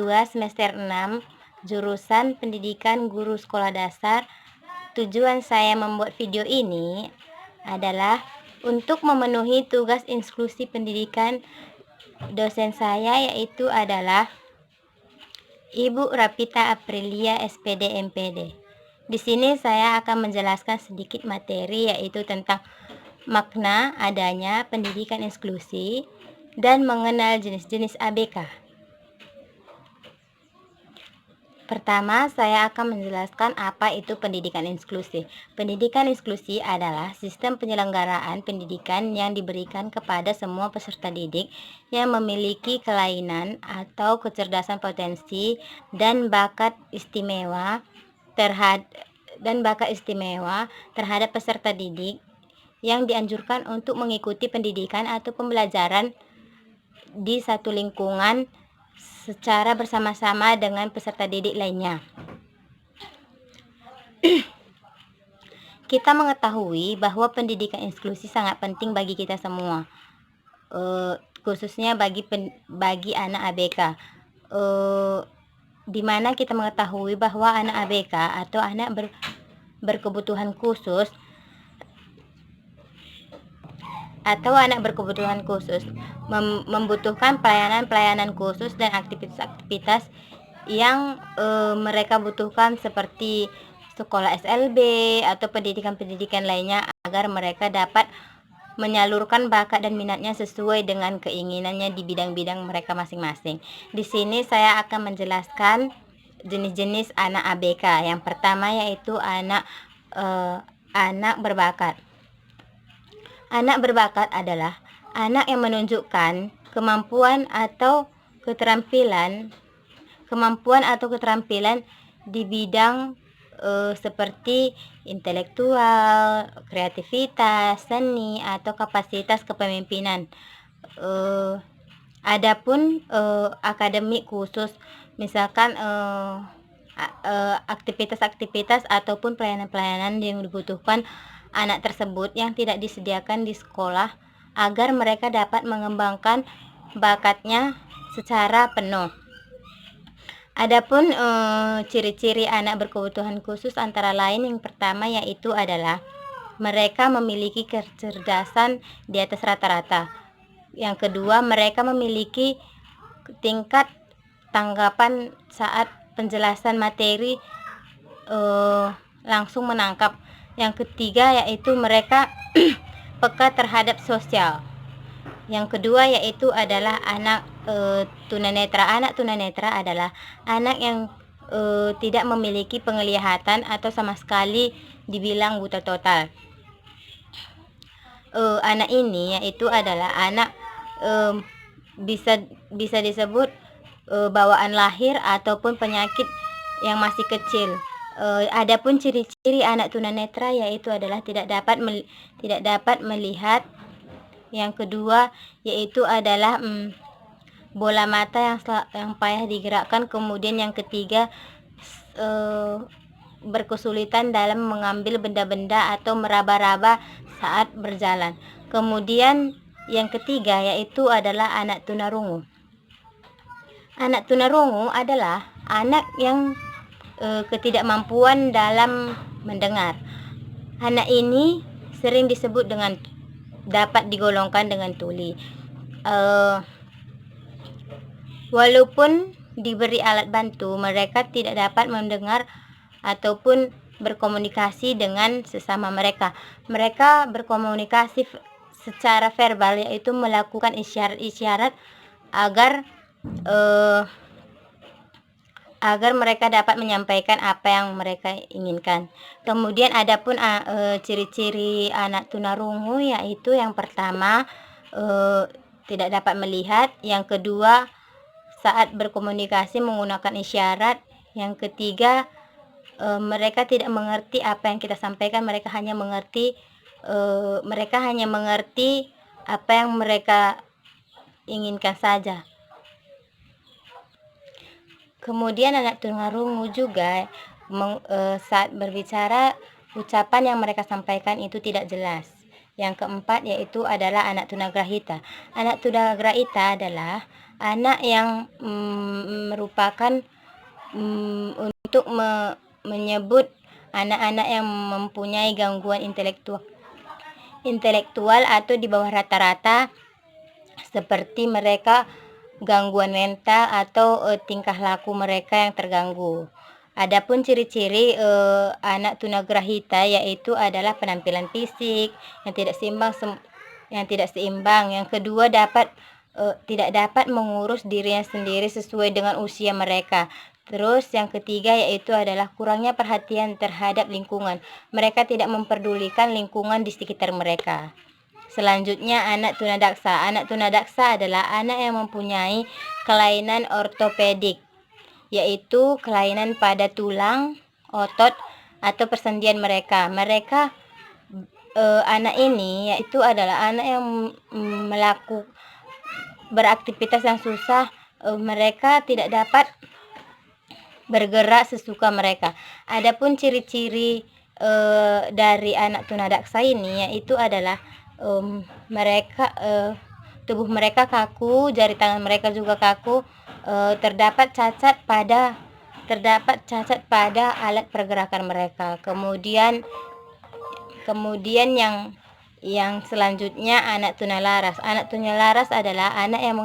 2 semester 6, jurusan Pendidikan Guru Sekolah Dasar. Tujuan saya membuat video ini adalah untuk memenuhi tugas inklusi pendidikan dosen saya, yaitu adalah Ibu Rapita Aprilia SPD MPD. Di sini saya akan menjelaskan sedikit materi, yaitu tentang makna adanya pendidikan inklusi dan mengenal jenis-jenis ABK. Pertama, saya akan menjelaskan apa itu pendidikan inklusi. Pendidikan inklusi adalah sistem penyelenggaraan pendidikan yang diberikan kepada semua peserta didik yang memiliki kelainan atau kecerdasan potensi dan bakat istimewa terhadap peserta didik, yang dianjurkan untuk mengikuti pendidikan atau pembelajaran di satu lingkungan secara bersama-sama dengan peserta didik lainnya. Kita mengetahui bahwa pendidikan inklusi sangat penting bagi kita semua, khususnya bagi anak ABK, di mana kita mengetahui bahwa anak ABK atau anak berkebutuhan khusus membutuhkan pelayanan khusus dan aktivitas-aktivitas yang mereka butuhkan, seperti sekolah SLB atau pendidikan lainnya, agar mereka dapat menyalurkan bakat dan minatnya sesuai dengan keinginannya di bidang-bidang mereka masing-masing. Di sini saya akan menjelaskan jenis-jenis anak ABK. Yang pertama yaitu anak berbakat. Anak berbakat adalah anak yang menunjukkan kemampuan atau keterampilan di bidang seperti intelektual, kreativitas, seni, atau kapasitas kepemimpinan. Adapun akademik khusus, misalkan aktivitas-aktivitas ataupun pelayanan-pelayanan yang dibutuhkan anak tersebut yang tidak disediakan di sekolah, agar mereka dapat mengembangkan bakatnya secara penuh. Adapun ciri-ciri anak berkebutuhan khusus antara lain, yang pertama yaitu adalah mereka memiliki kecerdasan di atas rata-rata. Yang kedua, mereka memiliki tingkat tanggapan saat penjelasan materi langsung menangkap. Yang ketiga yaitu mereka peka terhadap sosial. Yang kedua yaitu adalah anak tunanetra. Anak tunanetra adalah anak yang tidak memiliki penglihatan atau sama sekali dibilang buta total. Anak ini yaitu adalah anak bisa disebut bawaan lahir ataupun penyakit yang masih kecil. Adapun ciri-ciri anak tunanetra yaitu adalah tidak dapat melihat. Yang kedua yaitu adalah bola mata yang payah digerakkan. Kemudian yang ketiga, berkesulitan dalam mengambil benda-benda atau meraba-raba saat berjalan. Kemudian yang ketiga yaitu adalah anak tunarungu. Anak tunarungu adalah anak yang ketidakmampuan dalam mendengar. Anak ini sering disebut dengan dapat digolongkan dengan tuli. Walaupun diberi alat bantu, mereka tidak dapat mendengar ataupun berkomunikasi dengan sesama mereka. Mereka berkomunikasi secara verbal, yaitu melakukan isyarat-isyarat agar mereka dapat menyampaikan apa yang mereka inginkan. Kemudian adapun ciri-ciri anak tunarungu yaitu yang pertama tidak dapat melihat, yang kedua saat berkomunikasi menggunakan isyarat, yang ketiga mereka tidak mengerti apa yang kita sampaikan, mereka hanya mengerti apa yang mereka inginkan saja. Kemudian anak tunarungu juga saat berbicara, ucapan yang mereka sampaikan itu tidak jelas. Yang keempat yaitu adalah anak tunagrahita. Anak tunagrahita adalah anak yang merupakan untuk menyebut anak-anak yang mempunyai gangguan intelektual atau di bawah rata-rata, seperti mereka gangguan mental atau tingkah laku mereka yang terganggu. Adapun ciri-ciri anak tunagrahita yaitu adalah penampilan fisik yang tidak seimbang. Yang kedua, tidak dapat mengurus dirinya sendiri sesuai dengan usia mereka. Terus yang ketiga yaitu adalah kurangnya perhatian terhadap lingkungan. Mereka tidak memperdulikan lingkungan di sekitar mereka. Selanjutnya, anak tunadaksa. Anak tunadaksa adalah anak yang mempunyai kelainan ortopedik, yaitu kelainan pada tulang, otot, atau persendian mereka. Anak ini yaitu adalah anak yang beraktivitas yang susah. Mereka tidak dapat bergerak sesuka mereka. Adapun ciri-ciri dari anak tunadaksa ini yaitu adalah tubuh mereka kaku, jari tangan mereka juga kaku, terdapat cacat pada alat pergerakan mereka. Kemudian yang selanjutnya anak tunalaras. Anak tunalaras adalah anak yang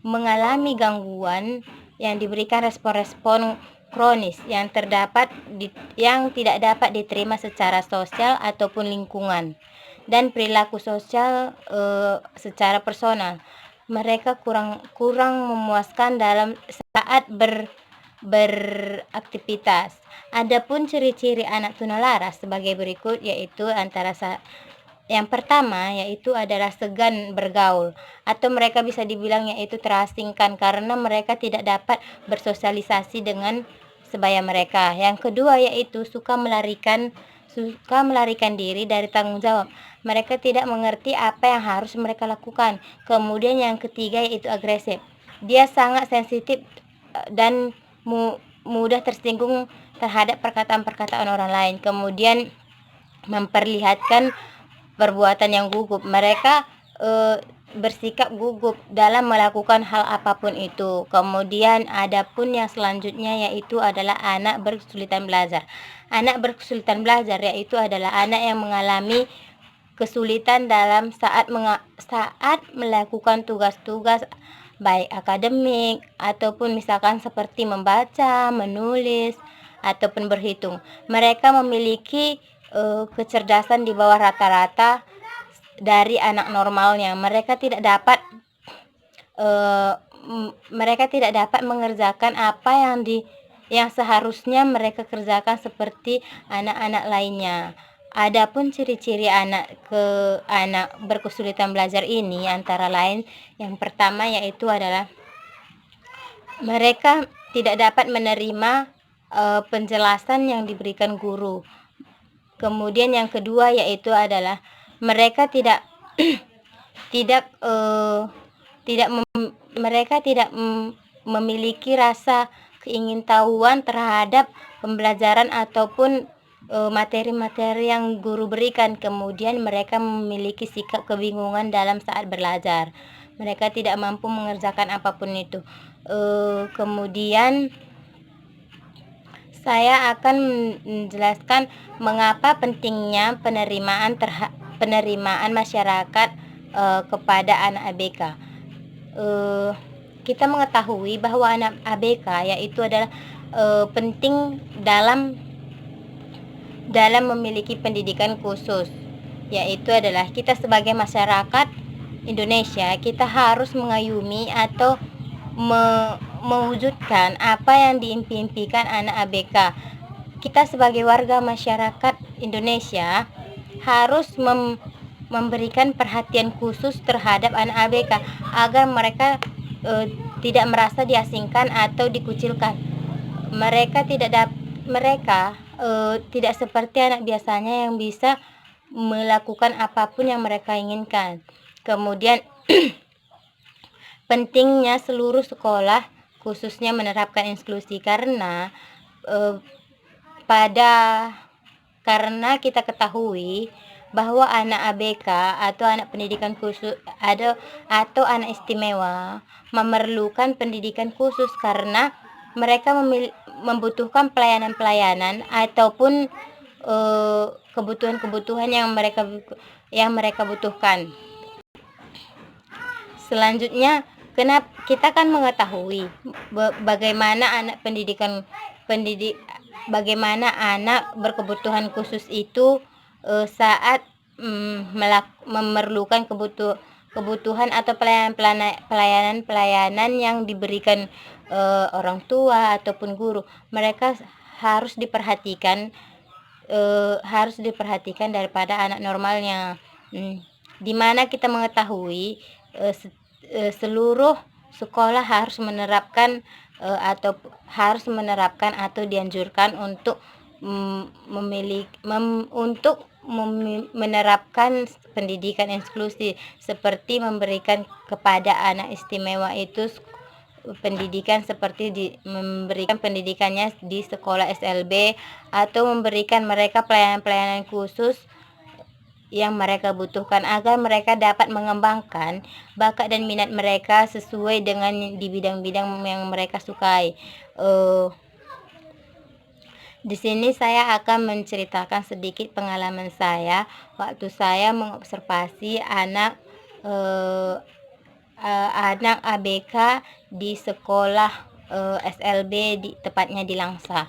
mengalami gangguan yang diberikan respon-respon kronis yang tidak dapat diterima secara sosial ataupun lingkungan, dan perilaku sosial secara personal. Mereka kurang memuaskan dalam saat beraktivitas. Adapun ciri-ciri anak tunalaras sebagai berikut, yaitu yang pertama yaitu adalah segan bergaul, atau mereka bisa dibilang yaitu terasingkan karena mereka tidak dapat bersosialisasi dengan sebaya mereka. Yang kedua yaitu suka melarikan diri dari tanggung jawab. Mereka tidak mengerti apa yang harus mereka lakukan. Kemudian yang ketiga yaitu agresif. Dia sangat sensitif dan mudah tersinggung terhadap perkataan-perkataan orang lain. Kemudian memperlihatkan perbuatan yang gugup. Mereka bersikap gugup dalam melakukan hal apapun itu. Kemudian adapun yang selanjutnya yaitu adalah anak berkesulitan belajar. Anak berkesulitan belajar yaitu adalah anak yang mengalami kesulitan dalam saat melakukan tugas-tugas baik akademik ataupun misalkan seperti membaca, menulis, ataupun berhitung. Mereka memiliki kecerdasan di bawah rata-rata dari anak normalnya. Mereka tidak dapat mengerjakan apa yang seharusnya mereka kerjakan seperti anak-anak lainnya. Adapun ciri-ciri anak berkesulitan belajar ini antara lain, yang pertama yaitu adalah mereka tidak dapat menerima penjelasan yang diberikan guru. Kemudian yang kedua yaitu adalah mereka memiliki rasa keingintahuan terhadap pembelajaran ataupun materi-materi yang guru berikan. Kemudian mereka memiliki sikap kebingungan dalam saat belajar. Mereka tidak mampu mengerjakan apapun itu. Kemudian saya akan menjelaskan mengapa pentingnya penerimaan masyarakat kepada anak ABK. Kita mengetahui bahwa anak ABK yaitu adalah penting dalam memiliki pendidikan khusus, yaitu adalah kita sebagai masyarakat Indonesia, kita harus mengayumi atau mewujudkan apa yang diimpikan anak ABK. Kita sebagai warga masyarakat Indonesia harus memberikan perhatian khusus terhadap anak ABK agar mereka tidak merasa diasingkan atau dikucilkan. Mereka tidak seperti anak biasanya yang bisa melakukan apapun yang mereka inginkan. Kemudian pentingnya seluruh sekolah khususnya menerapkan inklusi karena karena kita ketahui bahwa anak ABK atau anak pendidikan khusus atau anak istimewa memerlukan pendidikan khusus karena mereka membutuhkan pelayanan-pelayanan ataupun kebutuhan-kebutuhan yang mereka butuhkan. Selanjutnya, kita kan mengetahui bagaimana bagaimana anak berkebutuhan khusus itu saat memerlukan kebutuhan atau pelayanan yang diberikan orang tua ataupun guru. Mereka harus diperhatikan daripada anak normalnya, di mana kita mengetahui seluruh sekolah harus menerapkan atau dianjurkan untuk menerapkan pendidikan inklusi, seperti memberikan kepada anak istimewa itu memberikan pendidikannya di sekolah SLB atau memberikan mereka pelayanan-pelayanan khusus yang mereka butuhkan agar mereka dapat mengembangkan bakat dan minat mereka sesuai dengan di bidang-bidang yang mereka sukai. Di sini saya akan menceritakan sedikit pengalaman saya waktu saya mengobservasi anak ABK di sekolah SLB tepatnya di Langsa.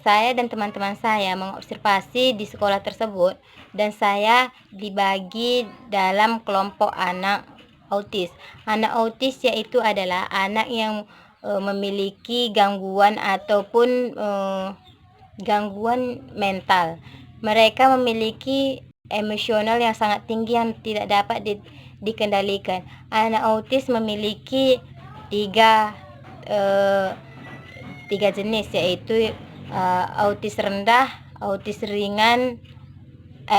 Saya dan teman-teman saya mengobservasi di sekolah tersebut dan saya dibagi dalam kelompok anak autis. Anak autis yaitu adalah anak yang memiliki gangguan ataupun gangguan mental. Mereka memiliki emosional yang sangat tinggi yang tidak dapat dikendalikan. Anak autis memiliki tiga jenis, yaitu autis rendah, autis ringan,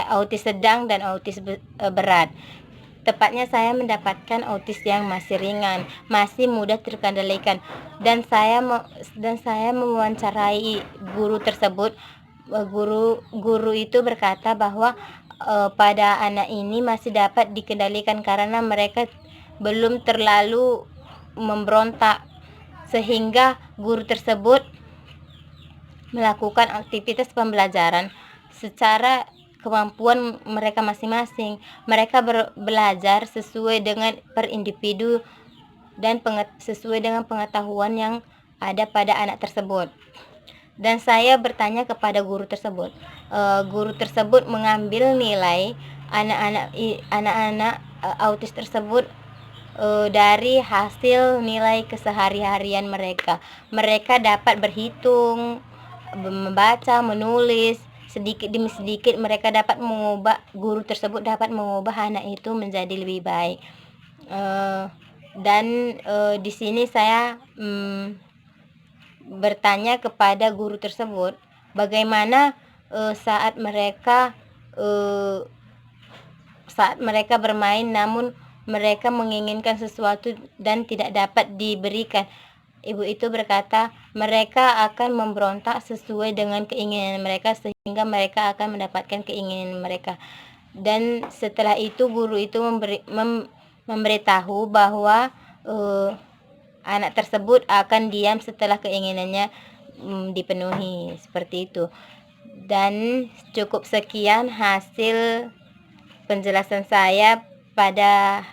autis sedang, dan autis berat. Tepatnya saya mendapatkan autis yang masih ringan, masih mudah terkendalikan, dan saya mewawancarai guru tersebut. Guru itu berkata bahwa pada anak ini masih dapat dikendalikan karena mereka belum terlalu memberontak, sehingga guru tersebut melakukan aktivitas pembelajaran secara kemampuan mereka masing-masing. Mereka belajar sesuai dengan per individu dan sesuai dengan pengetahuan yang ada pada anak tersebut. Dan saya bertanya kepada guru tersebut. Guru tersebut mengambil nilai anak-anak autis tersebut dari hasil nilai kesehari-harian mereka. Mereka dapat berhitung, membaca, menulis, sedikit demi sedikit guru tersebut dapat mengubah anak itu menjadi lebih baik. Di sini saya bertanya kepada guru tersebut bagaimana saat mereka bermain namun mereka menginginkan sesuatu dan tidak dapat diberikan. Ibu itu berkata mereka akan memberontak sesuai dengan keinginan mereka sehingga mereka akan mendapatkan keinginan mereka. Dan setelah itu guru itu memberitahu bahwa anak tersebut akan diam setelah keinginannya dipenuhi, seperti itu. Dan cukup sekian hasil penjelasan saya pada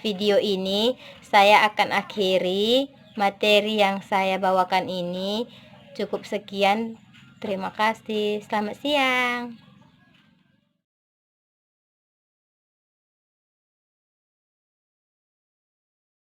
video ini. Saya akan akhiri materi yang saya bawakan ini. Cukup sekian. Terima kasih. Selamat siang.